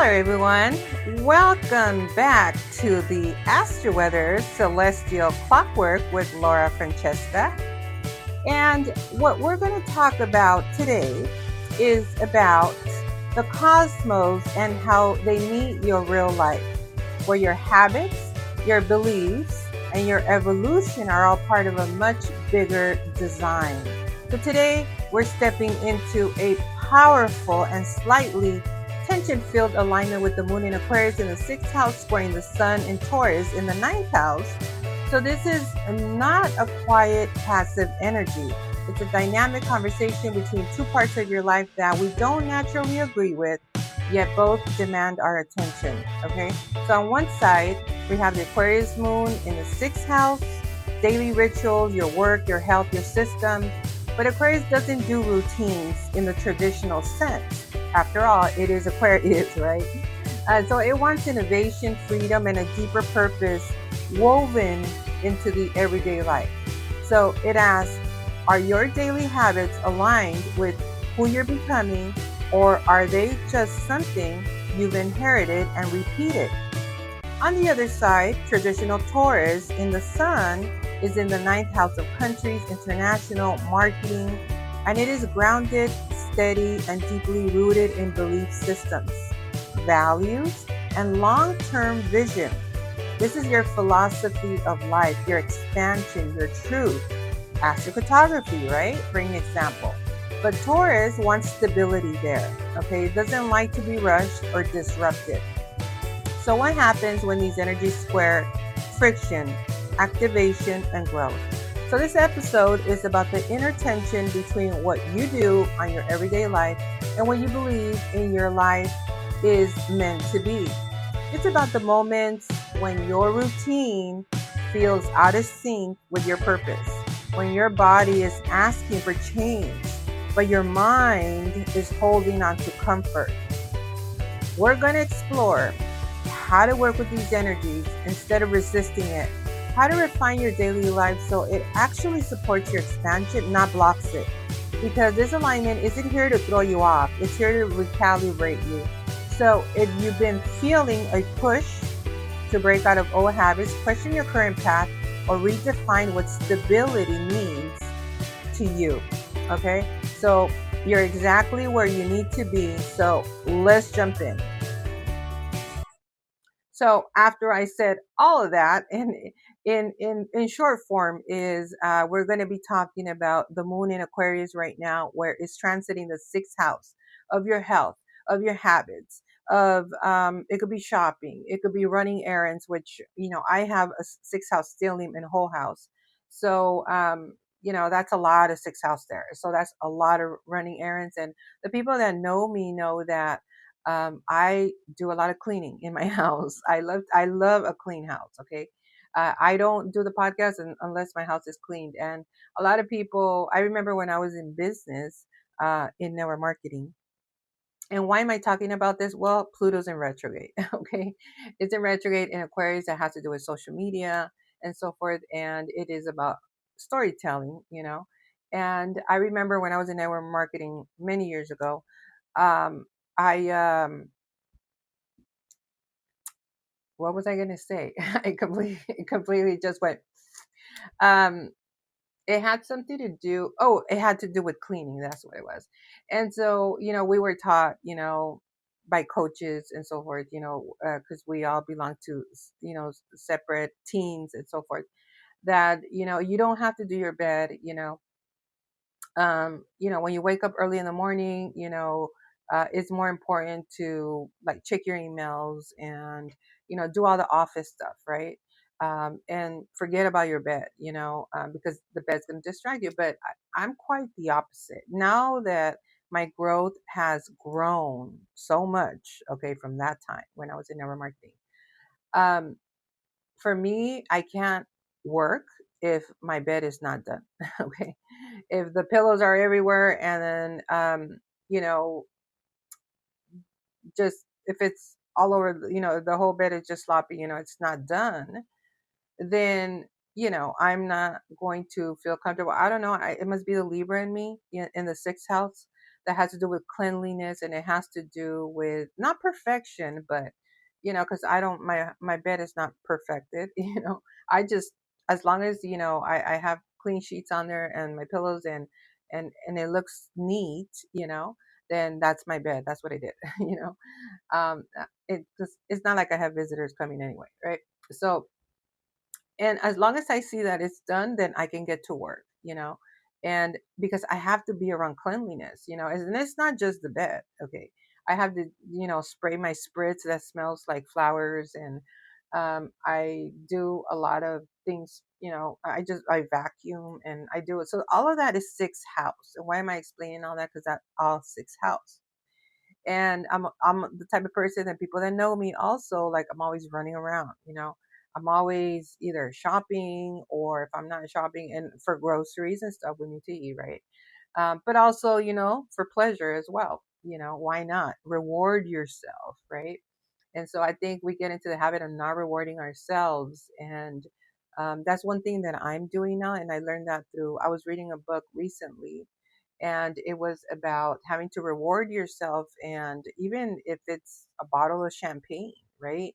Hello, everyone. Welcome back to the Astroweather Celestial Clockwork with Laura Francesca. And what we're going to talk about today is about the cosmos and how they meet your real life, where your habits, your beliefs, and your evolution are all part of a much bigger design. So today, we're stepping into a powerful and slightly tension-filled alignment with the moon in Aquarius in the 6th house, squaring the sun in Taurus in the 9th house. So this is not a quiet, passive energy. It's a dynamic conversation between two parts of your life that we don't naturally agree with, yet both demand our attention, okay? So on one side, we have the Aquarius moon in the 6th house, daily rituals, your work, your health, your system. But Aquarius doesn't do routines in the traditional sense. After all, it is Aquarius, right? So it wants innovation, freedom, and a deeper purpose woven into the everyday life. So it asks, are your daily habits aligned with who you're becoming, or are they just something you've inherited and repeated? On the other side, traditional Taurus in the sun is in the 9th house of countries, international, marketing, and it is grounded, steady, and deeply rooted in belief systems, values, and long-term vision. This is your philosophy of life, your expansion, your truth. Astrocartography, right? For an example. But Taurus wants stability there, okay? It doesn't like to be rushed or disrupted. So what happens when these energies square? Friction, activation, and growth. So this episode is about the inner tension between what you do on your everyday life and what you believe in your life is meant to be. It's about the moments when your routine feels out of sync with your purpose, when your body is asking for change, but your mind is holding on to comfort. We're going to explore how to work with these energies instead of resisting it, how to refine your daily life so it actually supports your expansion, not blocks it. Because this alignment isn't here to throw you off, it's here to recalibrate you. So if you've been feeling a push to break out of old habits, question your current path, or redefine what stability means to you, okay? So you're exactly where you need to be. So let's jump in. So after I said all of that, and in short form is we're going to be talking about the moon in Aquarius right now, where it's transiting the 6th house of your health, of your habits, of it could be shopping, it could be running errands, which I have a 6th house stellium and whole house, so that's a lot of 6th house there. So that's a lot of running errands, and the people that know me know that I do a lot of cleaning in my house. I love a clean house. Okay. I don't do the podcast unless my house is cleaned. And a lot of people, I remember when I was in business, in network marketing. And why am I talking about this? Well, Pluto's in retrograde. Okay. It's in retrograde in Aquarius. That has to do with social media and so forth. And it is about storytelling. And I remember when I was in network marketing many years ago, um, I what was I going to say? I completely just went. Um, it had something to do. Oh, it had to do with cleaning. That's what it was. And so, we were taught, by coaches and so forth, because we all belong to, separate teams and so forth, that, you don't have to do your bed, when you wake up early in the morning, it's more important to like check your emails and, do all the office stuff, right? And forget about your bed, because the bed's going to distract you. But I'm quite the opposite. Now that my growth has grown so much, okay, from that time when I was in network marketing, um, for me, I can't work if my bed is not done. Okay. If the pillows are everywhere and then, you know, just if it's all over, the whole bed is just sloppy, it's not done, then, I'm not going to feel comfortable. I don't know. It must be the Libra in me in the 6th house. that has to do with cleanliness, and it has to do with not perfection, but because I don't, my bed is not perfected. I just, as long as I have clean sheets on there and my pillows, and it looks neat, then that's my bed. That's what I did. It's not like I have visitors coming anyway, right? So, and as long as I see that it's done, then I can get to work. And because I have to be around cleanliness, and it's not just the bed. Okay. I have to, spray my spritz that smells like flowers. And I do a lot of things. I vacuum and I do it. So all of that is sixth house. And why am I explaining all that? Because that's all sixth house. And I'm the type of person that people that know me also, like, I'm always running around. I'm always either shopping, or if I'm not shopping, and for groceries and stuff we need to eat, right? But also, for pleasure as well. Why not reward yourself, right? And so I think we get into the habit of not rewarding ourselves. And that's one thing that I'm doing now. And I learned that I was reading a book recently, and it was about having to reward yourself. And even if it's a bottle of champagne, right?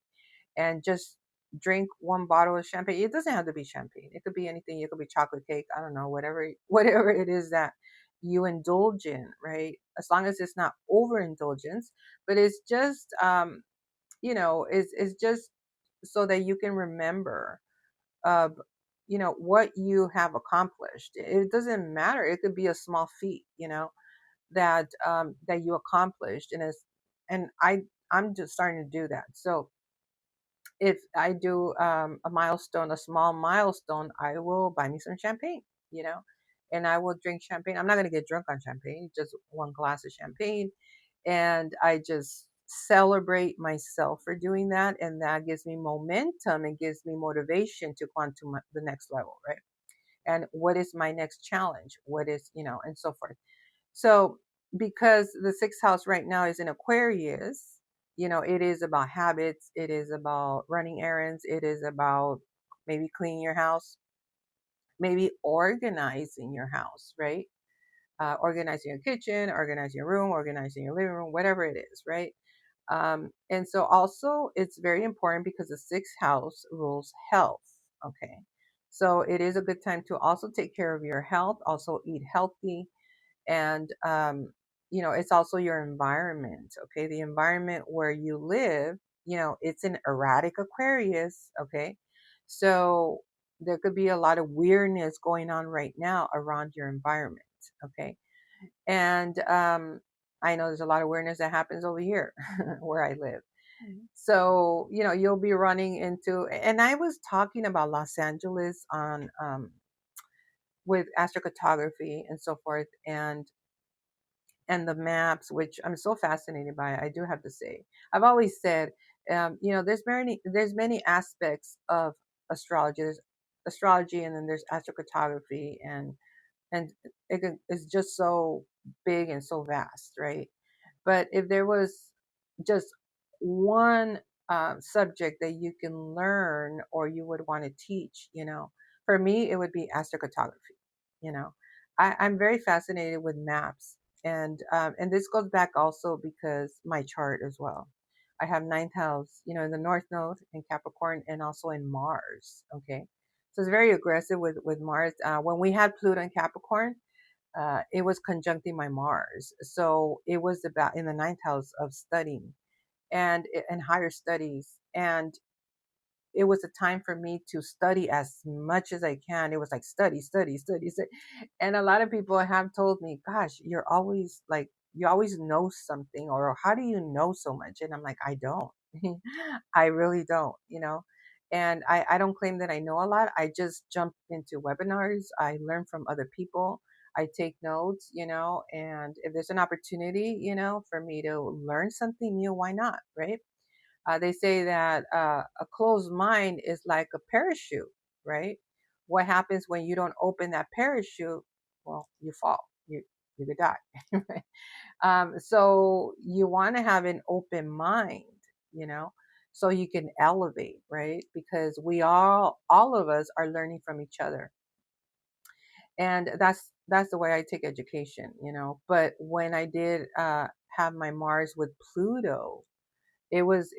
And just drink one bottle of champagne. It doesn't have to be champagne. It could be anything. It could be chocolate cake. I don't know, whatever it is that you indulge in, right? As long as it's not overindulgence, but it's just it's just so that you can remember of what you have accomplished. It doesn't matter. It could be a small feat, that you accomplished. And I'm just starting to do that. So if I do a milestone, a small milestone, I will buy me some champagne, you know, and I will drink champagne. I'm not going to get drunk on champagne, just one glass of champagne. And I just celebrate myself for doing that. And that gives me momentum and gives me motivation to go on to the next level, right? And what is my next challenge? What is, and so forth. So, because the sixth house right now is in Aquarius, it is about habits, it is about running errands, it is about maybe cleaning your house, maybe organizing your house, right? Organizing your kitchen, organizing your room, organizing your living room, whatever it is, right? And so also it's very important because the sixth house rules health. Okay. So it is a good time to also take care of your health, also eat healthy. And it's also your environment. Okay, the environment where you live, it's an erratic Aquarius. Okay, so there could be a lot of weirdness going on right now around your environment. Okay, and I know there's a lot of weirdness that happens over here where I live. So you'll be running into, and I was talking about Los Angeles on with astrocartography and so forth, and the maps, which I'm so fascinated by. I do have to say, I've always said, there's many aspects of astrology. There's astrology, and then there's astrocartography, and it's just so big and so vast, right? But if there was just one subject that you can learn or you would want to teach, for me, it would be astrocartography. You know, I'm very fascinated with maps. And this goes back also because my chart as well. I have ninth house, in the North Node in Capricorn, and also in Mars. Okay. So it's very aggressive with Mars. When we had Pluto in Capricorn, it was conjuncting my Mars. So it was about in the ninth house of studying and higher studies. And it was a time for me to study as much as I can. It was like study, study, study, study. And a lot of people have told me, gosh, you're always like, you always know something, or how do you know so much? And I'm like, I don't. I really don't. And I don't claim that I know a lot. I just jump into webinars. I learn from other people. I take notes, and if there's an opportunity, for me to learn something new, why not? Right? They say that a closed mind is like a parachute, right? What happens when you don't open that parachute? Well, you fall. You could die. Right? So you want to have an open mind, you know, so you can elevate, right? Because all of us are learning from each other, and that's the way I take education, But when I did have my Mars with Pluto, it was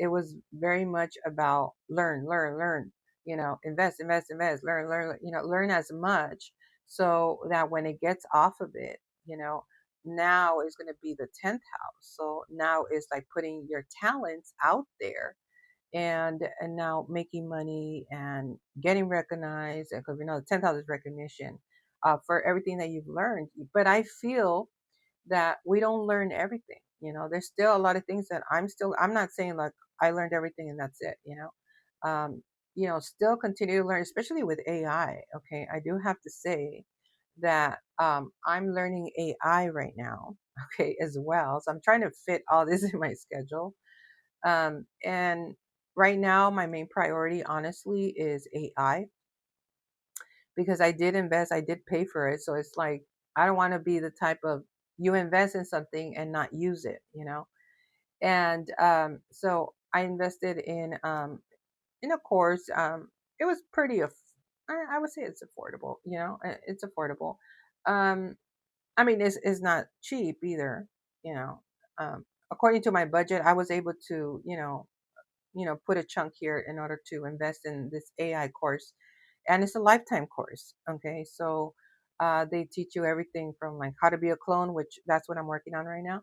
very much about learn, invest, invest, invest, learn, learn as much so that when it gets off of it, you know, now is going to be the 10th house. So now it's like putting your talents out there and now making money and getting recognized because we know the 10th house is recognition for everything that you've learned. But I feel that we don't learn everything. There's still a lot of things that I'm not saying like I learned everything and that's it, still continue to learn, especially with AI. Okay. I do have to say that I'm learning AI right now, okay, as well. So I'm trying to fit all this in my schedule. And right now, my main priority, honestly, is AI because I did invest, I did pay for it. So it's like, I don't want to be the type of you invest in something and not use it. And so I invested in a course. It was pretty, I would say it's affordable, it's affordable. Um, I mean, it's not cheap either, you know. According to my budget, I was able to, put a chunk here in order to invest in this AI course, and it's a lifetime course. Okay, so they teach you everything from like how to be a clone, which that's what I'm working on right now,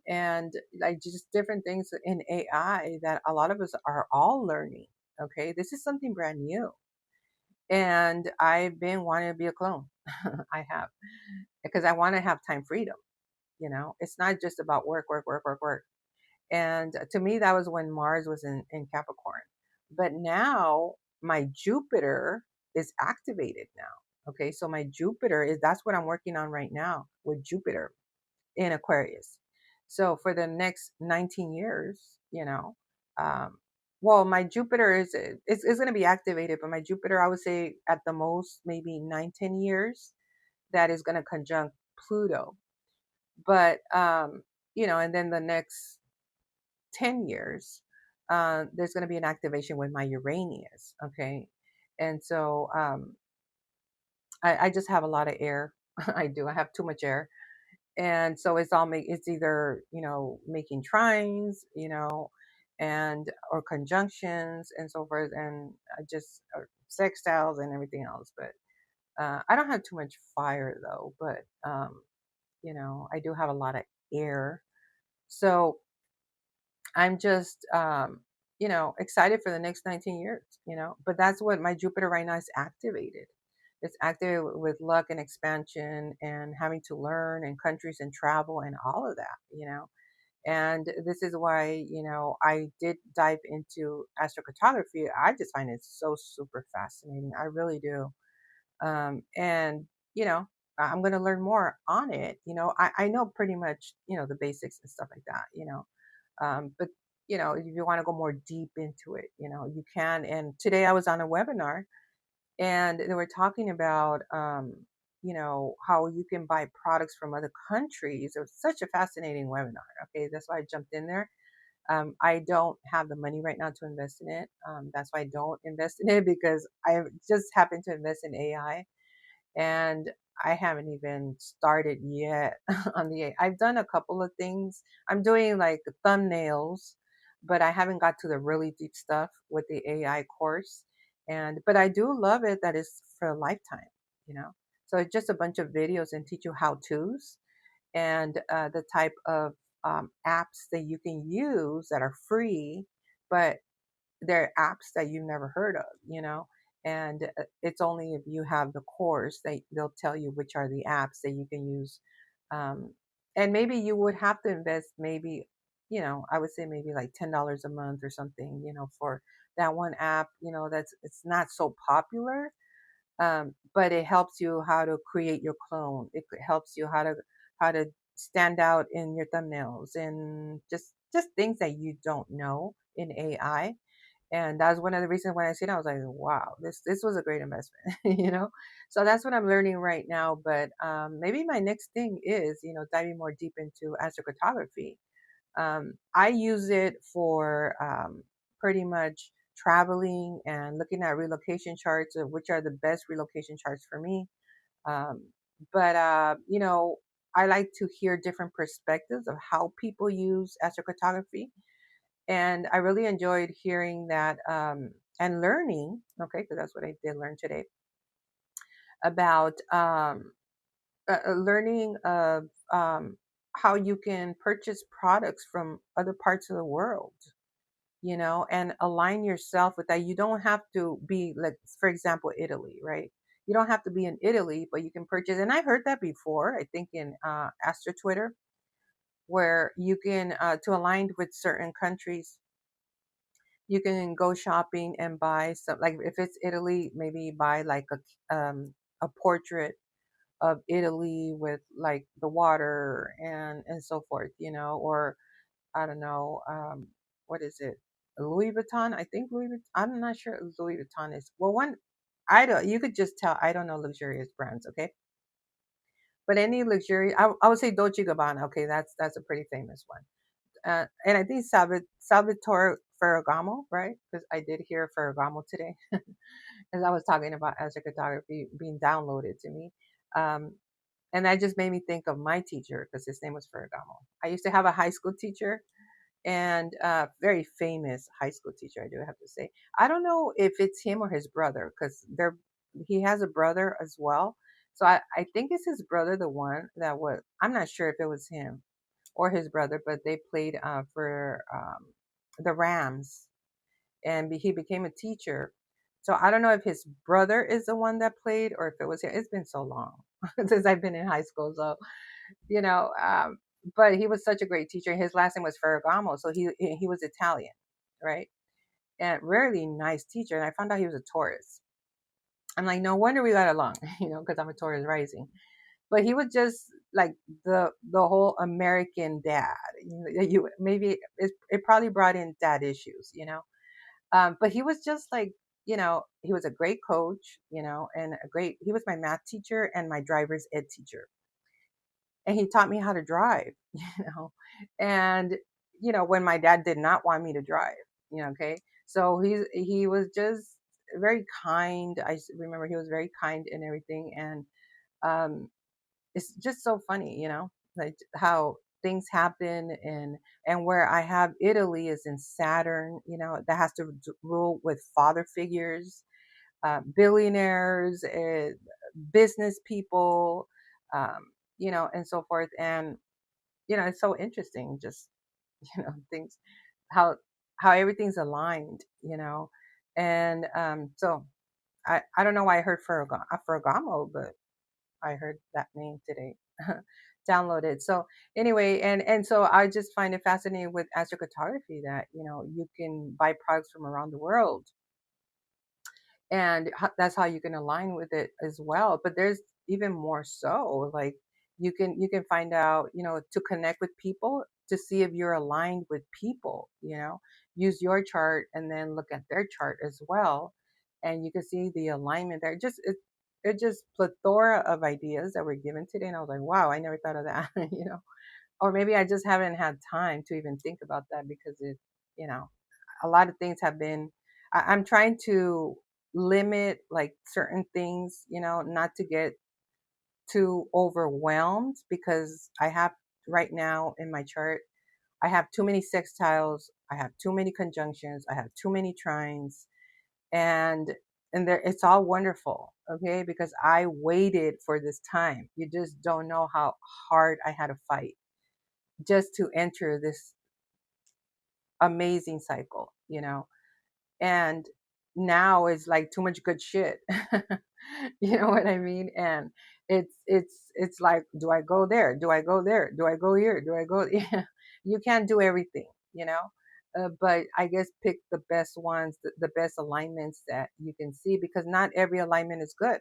and like just different things in AI that a lot of us are all learning. Okay, this is something brand new, and I've been wanting to be a clone. I have because I want to have time freedom. It's not just about work, work, work, work, work. And to me, that was when Mars was in Capricorn. But now my Jupiter is activated now. Okay. So my Jupiter is, that's what I'm working on right now with Jupiter in Aquarius. So for the next 19 years, um, well, my Jupiter is going to be activated, but my Jupiter, I would say at the most, maybe 9, 10 years, that is going to conjunct Pluto. But, and then the next 10 years, there's going to be an activation with my Uranus. Okay. And so I just have a lot of air. I do. I have too much air. And so it's either, making trines, and or conjunctions and so forth, and just sextiles and everything else. But I don't have too much fire though, but, I do have a lot of air. So I'm just, excited for the next 19 years, but that's what my Jupiter right now is activated. It's activated with luck and expansion and having to learn and countries and travel and all of that. And this is why, I did dive into astrocartography. I just find it so super fascinating. I really do. And, you know, I'm going to learn more on it. I know pretty much, the basics and stuff like that. But if you want to go more deep into it, you can. And today I was on a webinar and they were talking about, how you can buy products from other countries. It was such a fascinating webinar. Okay, that's why I jumped in there. I don't have the money right now to invest in it. That's why I don't invest in it because I just happen to invest in AI and I haven't even started yet on the AI. I've done a couple of things. I'm doing like thumbnails, but I haven't got to the really deep stuff with the AI course. But I do love it that it's for a lifetime, you know. So it's just a bunch of videos and teach you how to's and the type of apps that you can use that are free, but there are apps that you've never heard of, and it's only if you have the course that they'll tell you which are the apps that you can use. Um, and maybe you would have to invest, maybe, I would say maybe like $10 a month or something, for that one app, it's not so popular, but it helps you how to create your clone. It helps you how to stand out in your thumbnails and just things that you don't know in AI. And that was one of the reasons when I seen it, I was like, wow, this was a great investment, So that's what I'm learning right now. But maybe my next thing is, diving more deep into astrocartography. I use it for pretty much traveling and looking at relocation charts, of which are the best relocation charts for me. But I like to hear different perspectives of how people use astrocartography, and I really enjoyed hearing that and learning. Okay, because that's what I did learn today about learning of how you can purchase products from other parts of the world, and align yourself with that. You don't have to be like, for example, Italy, right? You don't have to be in Italy, but you can purchase. And I heard that before, I think in Astro Twitter, where you can, to align with certain countries, you can go shopping and buy some, like if it's Italy, maybe buy like a portrait of Italy with like the water and so forth, or I don't know, what is it? Louis Vuitton? I think Louis Vuitton. I'm not sure Louis Vuitton is, well, one, I don't, you could just tell, I don't know luxurious brands, okay? But any luxury, I would say Dolce Gabbana, okay? That's a pretty famous one. And I think Salvatore Ferragamo, right? Because I did hear Ferragamo today as I was talking about astrocartography being downloaded to me. Um, and that just made me think of my teacher because his name was Ferragamo. I used to have a high school teacher, and very famous high school teacher, I do have to say. I don't know if it's him or his brother because he has a brother as well. So I think it's his brother, the one that was. I'm not sure if it was him or his brother, but they played for the Rams, and he became a teacher. So I don't know if his brother is the one that played or if it was him. It's been so long since I've been in high school, so you know. But he was such a great teacher. His last name was Ferragamo, so he was Italian, right? And really nice teacher. And I found out he was a Taurus. I'm like, no wonder we got along, because I'm a Taurus rising. But he was just like the whole American dad. You maybe it probably brought in dad issues, but he was just like, he was a great coach, and he was my math teacher and my driver's ed teacher, and he taught me how to drive, and when my dad did not want me to drive, okay, so he was just very kind. Remember he was very kind and everything, and um it's just so funny, like how things happen, and where I have Italy is in Saturn, that has to rule with father figures, billionaires, business people, and so forth. And it's so interesting, just things, how everything's aligned, and so I don't know why I heard Ferragamo, but I heard that name today. Downloaded. So anyway, and so I just find it fascinating with astrocartography that you can buy products from around the world, and that's how you can align with it as well. But there's even more so, like you can find out, to connect with people, to see if you're aligned with people, use your chart and then look at their chart as well, and you can see the alignment there. It just plethora of ideas that were given today, and I was like, wow, I never thought of that. Or maybe I just haven't had time to even think about that because you know a lot of things have been, I'm trying to limit like certain things, not to get too overwhelmed, because I have, right now in my chart, I have too many sextiles, I have too many conjunctions, I have too many trines, and there, it's all wonderful, okay, because I waited for this time. You just don't know how hard I had to fight just to enter this amazing cycle, and now it's like too much good shit. You know what I mean? And it's like, do I go there, do I go there, do I go here, do I go yeah. You can't do everything, but I guess pick the best ones, the best alignments that you can see, because not every alignment is good,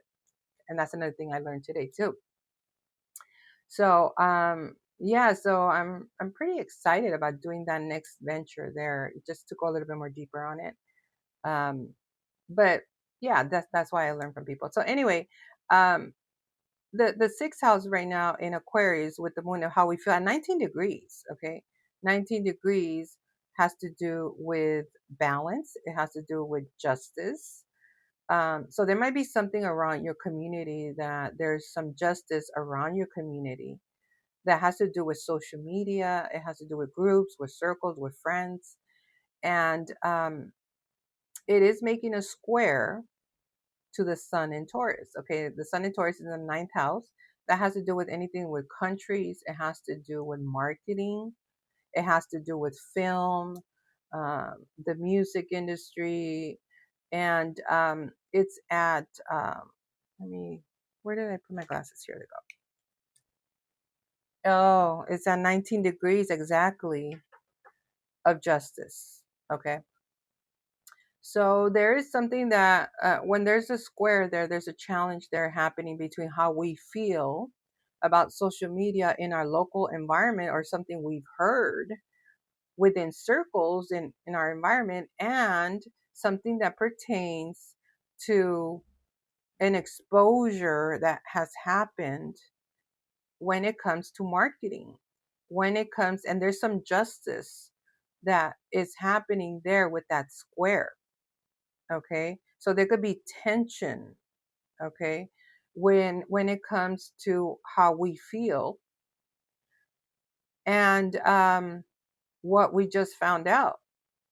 and that's another thing I learned today too. So yeah, so I'm pretty excited about doing that next venture there, just to go a little bit more deeper on it. um but yeah, that's why I learn from people. So anyway, um the sixth house right now in Aquarius with the moon, of how we feel at 19 degrees, okay, 19 degrees has to do with balance, it has to do with justice, So there might be something around your community, that there's some justice around your community that has to do with social media. It has to do with groups, with circles, with friends. And it is making a square to the sun in Taurus. Okay, the sun in Taurus is in the ninth house. That has to do with anything with countries. It has to do with marketing. It has to do with film, the music industry, and it's at. Let me. Where did I put my glasses? Here they go. Oh, it's at 19 degrees exactly of justice. Okay. So there is something that when there's a square there, there's a challenge there happening between how we feel about social media in our local environment, or something we've heard within circles in our environment, and something that pertains to an exposure that has happened when it comes to marketing, when it comes, and there's some justice that is happening there with that square. Okay, so there could be tension. Okay, when it comes to how we feel, and what we just found out,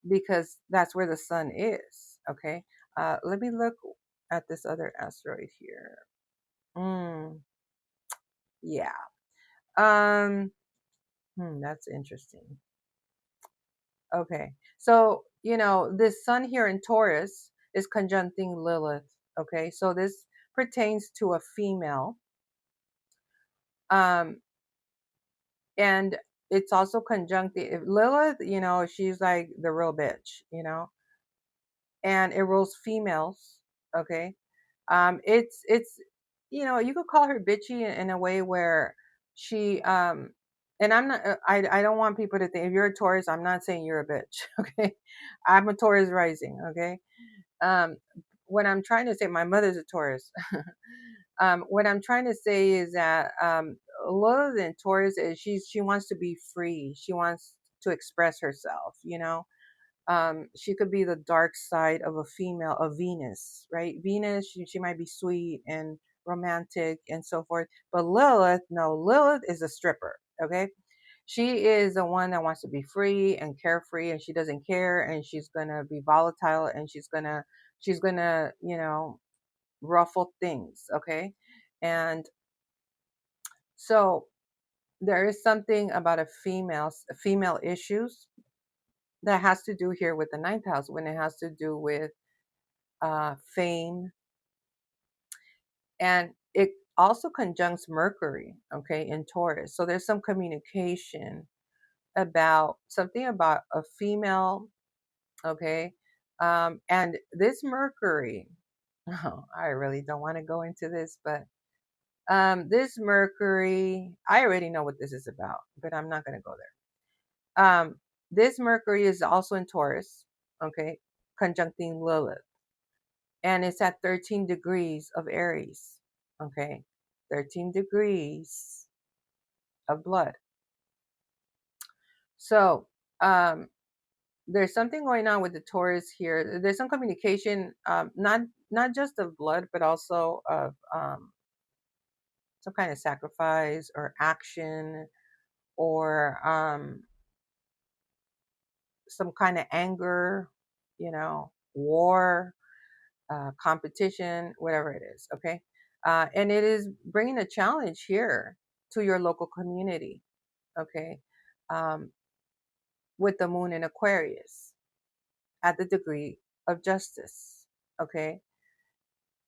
because that's where the sun is. Okay, let me look at this other asteroid here. mm, yeah. um that's interesting. Okay, so this sun here in Taurus is conjuncting Lilith. Okay, so this pertains to a female. um and it's also conjuncting Lilith. She's like the real bitch, and it rules females. Okay, it's you could call her bitchy in a way where she and I'm not I don't want people to think, if you're a Taurus, I'm not saying you're a bitch. Okay, I'm a Taurus rising. Okay, um what I'm trying to say, my mother's a Taurus. What I'm trying to say is that a lot than Taurus is, she wants to be free. She wants to express herself. She could be the dark side of a female, of Venus, right? Venus, she might be sweet and romantic and so forth. But Lilith, no, Lilith is a stripper. Okay, she is the one that wants to be free and carefree, and she doesn't care, and she's gonna be volatile, and she's gonna ruffle things. Okay, and so there is something about female issues that has to do here with the ninth house, when it has to do with fame, and it also conjuncts Mercury, okay, in Taurus. So there's some communication about something about a female. Okay, and this Mercury, oh, I really don't want to go into this, but this Mercury, I already know what this is about, but I'm not going to go there. This Mercury is also in Taurus. Okay, conjuncting Lilith, and it's at 13 degrees of Aries. Okay, 13 degrees of blood. So there's something going on with the Taurus here. There's some communication, not just of blood, but also of some kind of sacrifice or action, or some kind of anger, war, competition, whatever it is. Okay, and it is bringing a challenge here to your local community. Okay, um, with the moon in Aquarius at the degree of justice. Okay,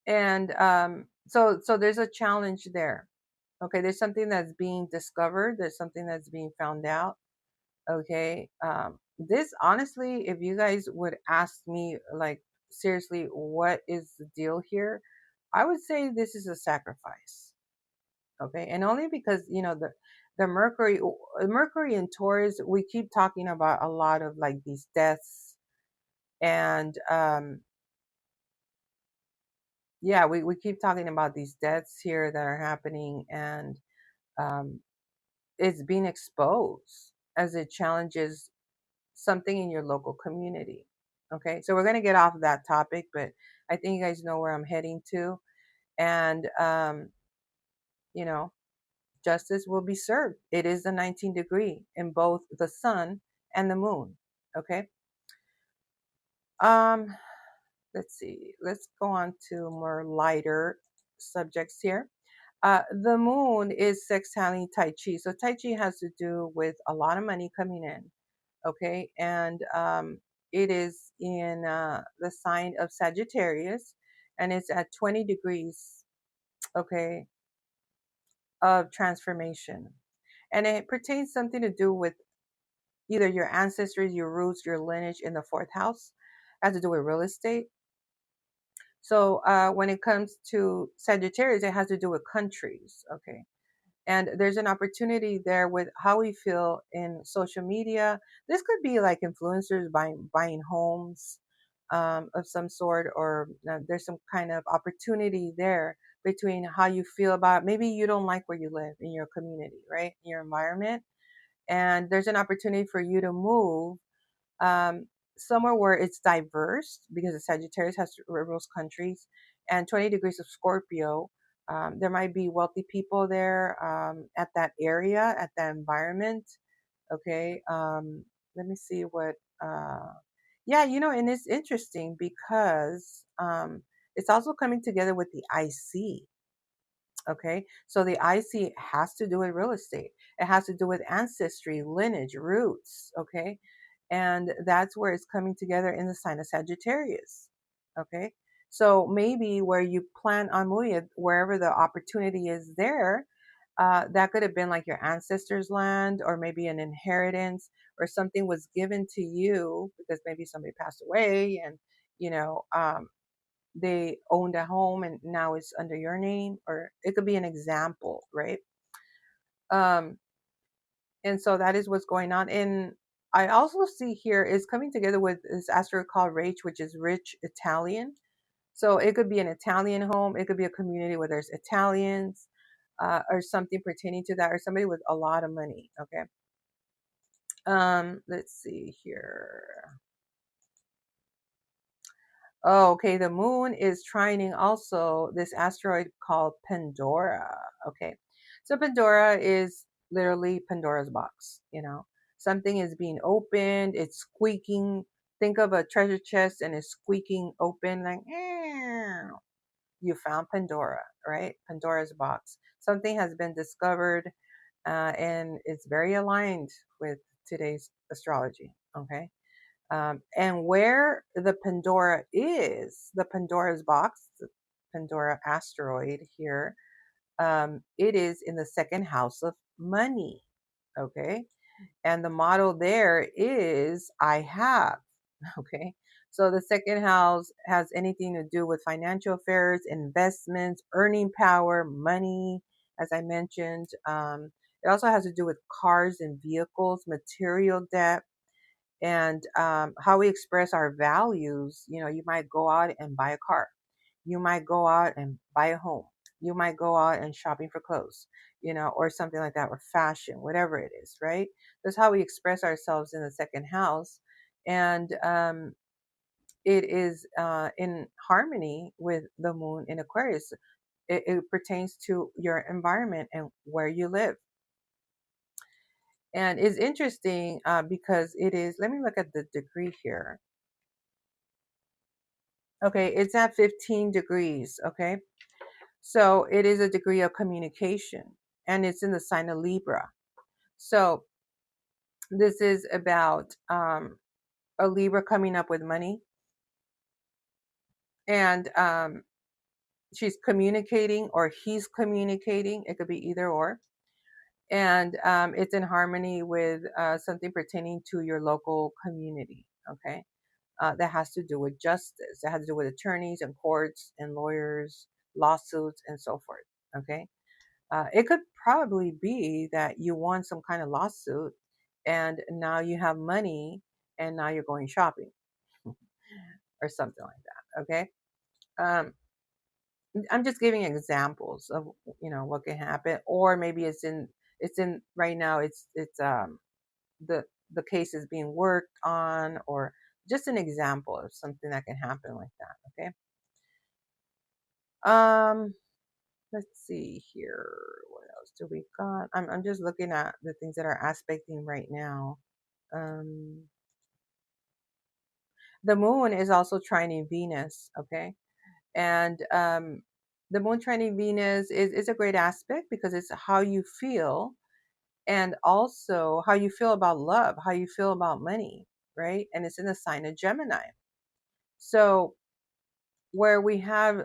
and so there's a challenge there. Okay, there's something that's being discovered. There's something that's being found out. Okay, this, honestly, if you guys would ask me, like, seriously, what is the deal here, I would say this is a sacrifice. Okay, and only because the Mercury in Taurus, we keep talking about a lot of like these deaths, and yeah, we keep talking about these deaths here that are happening, and um, it's being exposed as it challenges something in your local community. Okay, so we're going to get off of that topic, but I think you guys know where I'm heading to. And, you know, justice will be served. It is the 19th degree in both the sun and the moon. Okay. Um, let's see. Let's go on to more lighter subjects here. The moon is sextiling Tai Chi. So Tai Chi has to do with a lot of money coming in. Okay. And it is in the sign of Sagittarius, and it's at 20 degrees, okay, of transformation. And it pertains something to do with either your ancestors, your roots, your lineage in the fourth house. It has to do with real estate. So when it comes to Sagittarius, it has to do with countries. Okay. And there's an opportunity there with how we feel in social media. This could be like influencers buying homes of some sort, or there's some kind of opportunity there between how you feel about, maybe you don't like where you live in your community, right, in your environment, and there's an opportunity for you to move um, somewhere where it's diverse, because the Sagittarius has rules countries, and 20 degrees of Scorpio. There might be wealthy people there at that area, at that environment. Okay. Let me see what. Yeah, and it's interesting because it's also coming together with the IC. Okay. So the IC has to do with real estate. It has to do with ancestry, lineage, roots. Okay. And that's where it's coming together in the sign of Sagittarius. Okay. So maybe where you plan on moving, wherever the opportunity is there, that could have been like your ancestors' land, or maybe an inheritance, or something was given to you because maybe somebody passed away, and you know um, they owned a home and now it's under your name, or it could be an example, right? Um, and so that is what's going on. And I also see here is coming together with this asteroid called Rach, which is rich Italian. So it could be an Italian home, it could be a community where there's Italians, or something pertaining to that, or somebody with a lot of money. Okay. Let's see here. Oh, okay. The moon is trining also this asteroid called Pandora. Okay. So Pandora is literally Pandora's box. Something is being opened, it's squeaking. Think of a treasure chest and it's squeaking open, like, "Meow." You found Pandora, right? Pandora's box. Something has been discovered, and it's very aligned with today's astrology. Okay. And where the Pandora is, the Pandora's box, the Pandora asteroid here, it is in the second house of money. Okay. And the model there is I have. Okay. So the second house has anything to do with financial affairs, investments, earning power, money, as I mentioned. It also has to do with cars and vehicles, material debt, and how we express our values. You might go out and buy a car, you might go out and buy a home, you might go out and shopping for clothes, or something like that, or fashion, whatever it is, right? That's how we express ourselves in the second house. And it is in harmony with the moon in Aquarius. It pertains to your environment and where you live. And it's interesting because it is, let me look at the degree here. Okay, it's at 15 degrees. Okay, so it is a degree of communication, and it's in the sign of Libra. So this is about a Libra coming up with money, and she's communicating, or he's communicating. It could be either or. And it's in harmony with something pertaining to your local community. Okay. That has to do with justice. That has to do with attorneys and courts and lawyers, lawsuits, and so forth. Okay. It could probably be that you won some kind of lawsuit and now you have money and now you're going shopping or something like that. Okay. Um, I'm just giving examples of what can happen, or maybe it's in right now. It's the the case is being worked on, or just an example of something that can happen like that. Okay. Um, let's see here. What else do we got? I'm just looking at the things that are aspecting right now. Um, the moon is also trining Venus, okay? And the moon trining Venus is a great aspect because it's how you feel and also how you feel about love, how you feel about money, right? And it's in the sign of Gemini. So where we have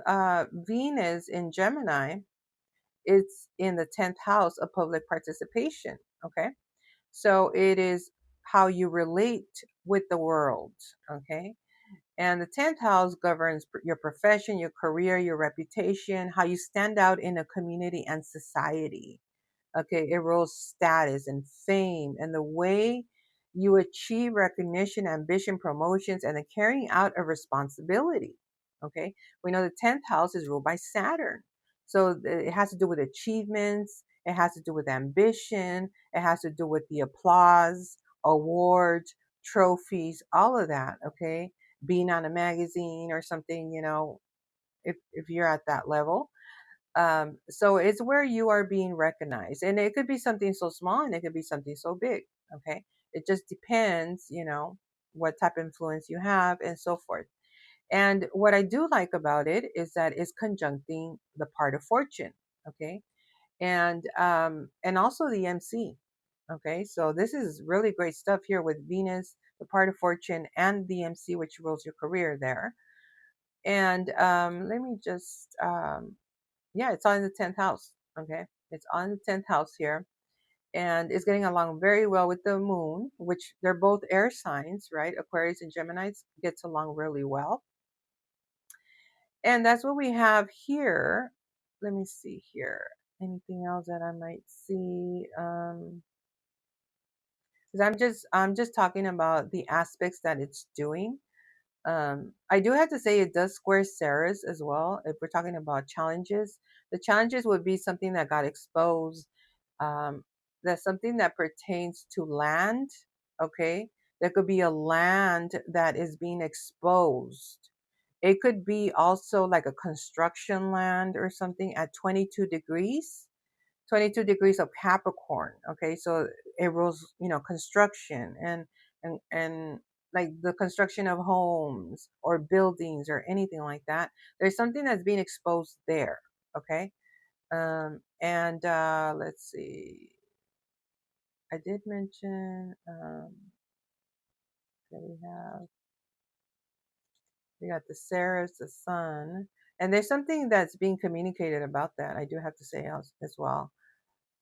Venus in Gemini, it's in the 10th house of public participation, okay? So it is how you relate with the world, okay? And the 10th house governs your profession, your career, your reputation, how you stand out in a community and society. Okay, it rules status and fame and the way you achieve recognition, ambition, promotions, and the carrying out of responsibility. Okay, we know the 10th house is ruled by Saturn. So it has to do with achievements, it has to do with ambition, it has to do with the applause, awards, trophies, all of that. Okay, being on a magazine or something, if you're at that level. So it's where you are being recognized, and it could be something so small and it could be something so big. Okay, it just depends, what type of influence you have and so forth. And what I do like about it is that it's conjuncting the part of fortune. Okay, and also the MC. Okay, so this is really great stuff here with Venus, the part of fortune, and the MC, which rules your career there. And let me just yeah, it's on the 10th house. Okay. It's on the 10th house here. And it's getting along very well with the moon, which they're both air signs, right? Aquarius and Gemini gets along really well. And that's what we have here. Let me see here. Anything else that I might see? 'Cause I'm just talking about the aspects that it's doing. I do have to say it does square Sarah's as well. If we're talking about challenges, the challenges would be something that got exposed. That's something that pertains to land. Okay, there could be a land that is being exposed. It could be also like a construction land or something at 22 degrees. 22 degrees of Capricorn. Okay, so it rules, construction and like the construction of homes or buildings or anything like that. There's something that's being exposed there. Okay, and let's see. I did mention that we got the Ceres, the Sun, and there's something that's being communicated about that. I do have to say as well.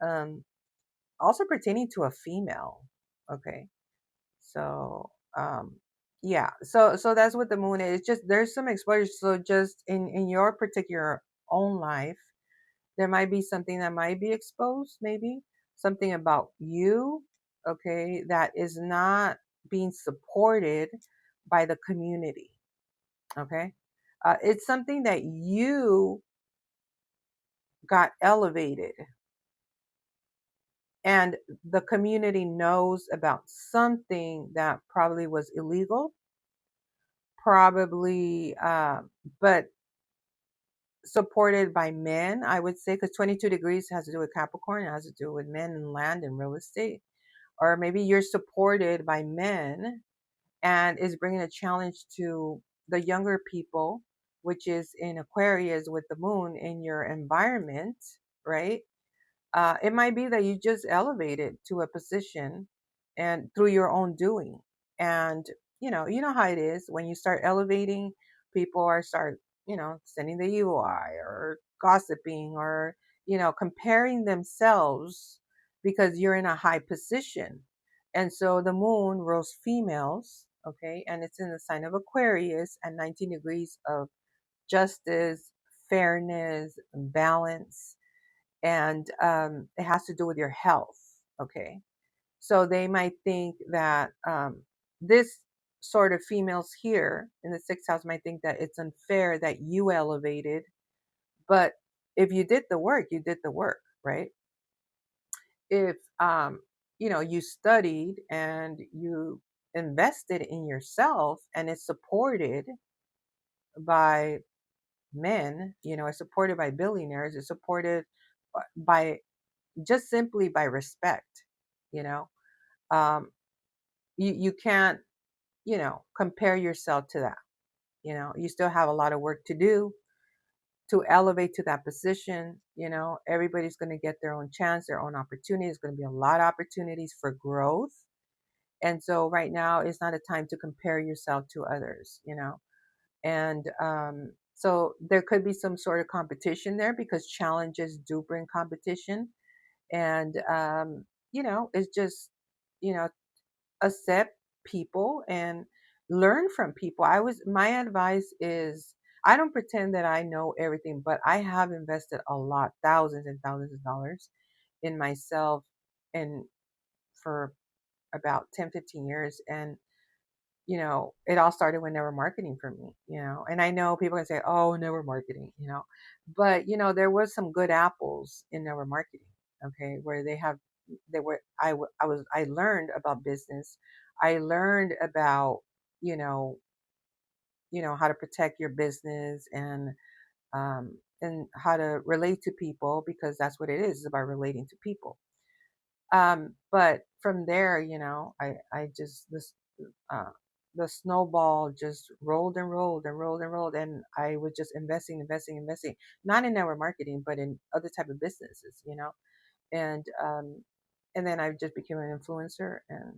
Um, Also pertaining to a female. Okay, so yeah, so that's what the moon is. It's just there's some exposure. So just in your particular own life, there might be something that might be exposed, maybe something about you, okay, that is not being supported by the community. Okay, it's something that you got elevated and the community knows about something that probably was illegal, probably, but supported by men, I would say, because 22 degrees has to do with Capricorn, it has to do with men and land and real estate. Or maybe you're supported by men and is bringing a challenge to the younger people, which is in Aquarius with the moon in your environment, right? It might be that you just elevated to a position and through your own doing. And you know how it is when you start elevating, people are start, sending the UI or gossiping or, comparing themselves because you're in a high position. And so the moon rules females, okay, and it's in the sign of Aquarius at 19 degrees of justice, fairness, balance, and it has to do with your health. Okay, so they might think that this sort of females here in the sixth house might think that it's unfair that you elevated, but if you did the work, you did the work, right? If you studied and you invested in yourself and it's supported by men, is supported by billionaires, is supported by just simply by respect. You know, um, you can't, compare yourself to that. You still have a lot of work to do to elevate to that position. Everybody's going to get their own chance, their own opportunity. There's going to be a lot of opportunities for growth. And so right now is not a time to compare yourself to others. And so there could be some sort of competition there because challenges do bring competition. And, it's just, you know, accept people and learn from people. My advice is, I don't pretend that I know everything, but I have invested a lot, thousands and thousands of dollars in myself and for about 10, 15 years. And it all started when they were marketing for me. And I know people can say, oh, never marketing. But, there was some good apples in never marketing, okay, where they were, I learned about business. I learned about, you know, how to protect your business and how to relate to people because that's what it is. It's about relating to people. But from there, I just uh, the snowball just rolled and rolled and rolled and rolled, and I was just investing, investing, investing, not in network marketing, but in other type of businesses. And and then I just became an influencer, and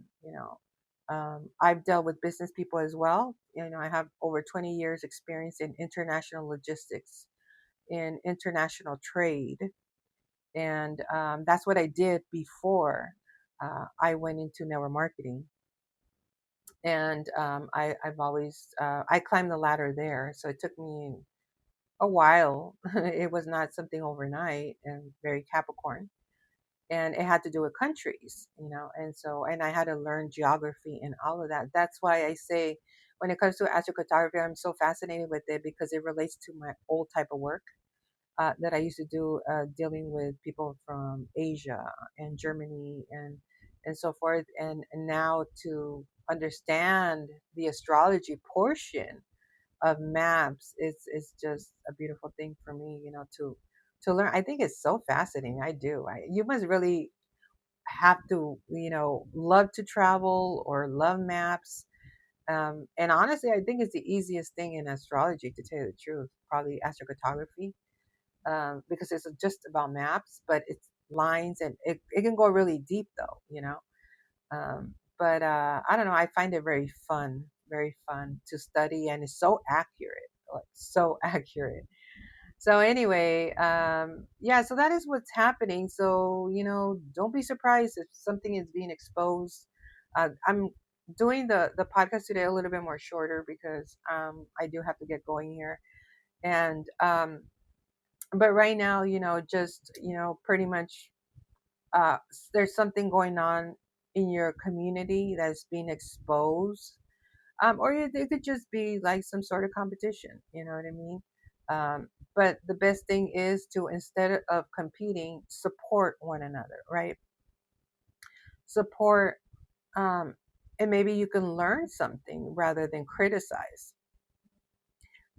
I've dealt with business people as well. I have over 20 years experience in international logistics, in international trade, and that's what I did before I went into network marketing. And I've always I climbed the ladder there, so it took me a while. It was not something overnight, and very Capricorn, and it had to do with countries. And I had to learn geography and all of that. That's why I say when it comes to astrocartography, I'm so fascinated with it because it relates to my old type of work that I used to do, dealing with people from Asia and Germany and so forth, and now to understand the astrology portion of maps, it's just a beautiful thing for me, to learn. I think it's so fascinating. I do. You must really have to, love to travel or love maps. And honestly, I think it's the easiest thing in astrology, to tell you the truth, probably astrocartography, because it's just about maps, but it's lines, and it can go really deep though. But I don't know. I find it very fun to study, and it's so accurate, like so accurate. So anyway, yeah. So that is what's happening. So don't be surprised if something is being exposed. I'm doing the podcast today a little bit more shorter because I do have to get going here, and but right now, just pretty much, there's something going on in your community that's being exposed, or it could just be like some sort of competition. You know what I mean? But the best thing is to, instead of competing, support one another, right? Support, um, and maybe you can learn something rather than criticize,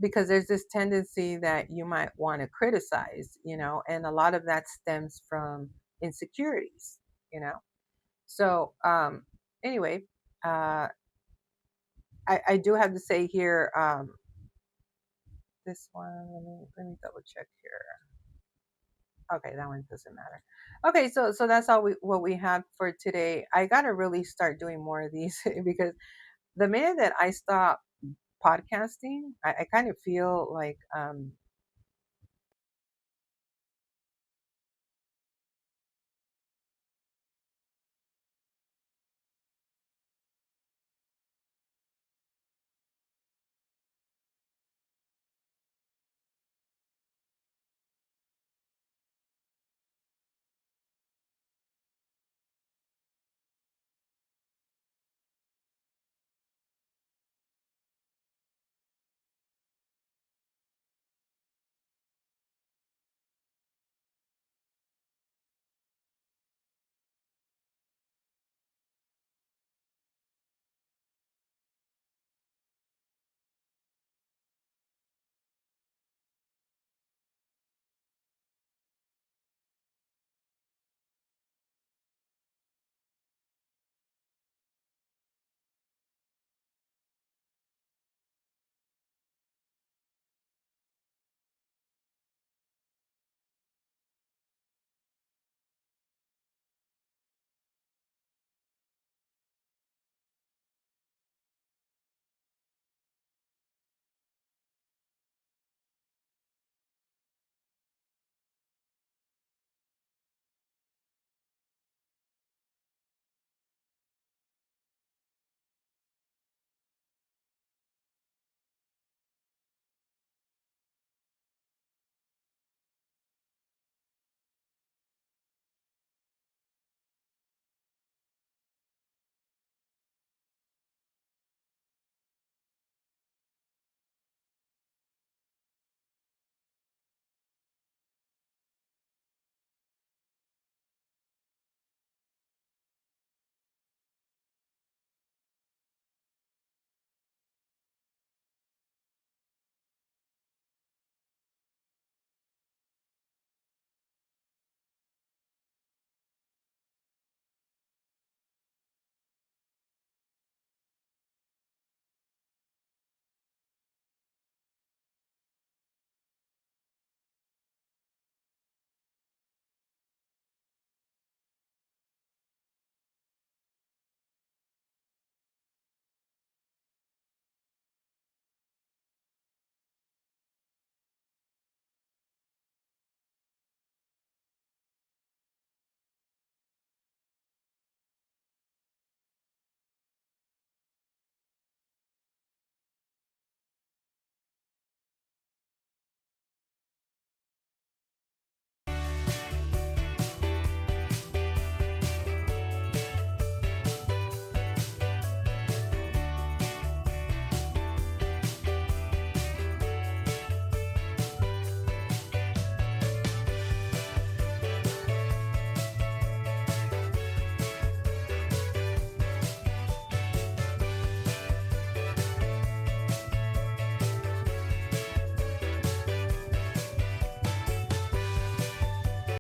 because there's this tendency that you might want to criticize, and a lot of that stems from insecurities, you know. So anyway, uh, I do have to say here, this one. Let me double check here. Okay, that one doesn't matter. Okay, so that's all what we have for today. I gotta really start doing more of these because the minute that I stop podcasting, I kind of feel like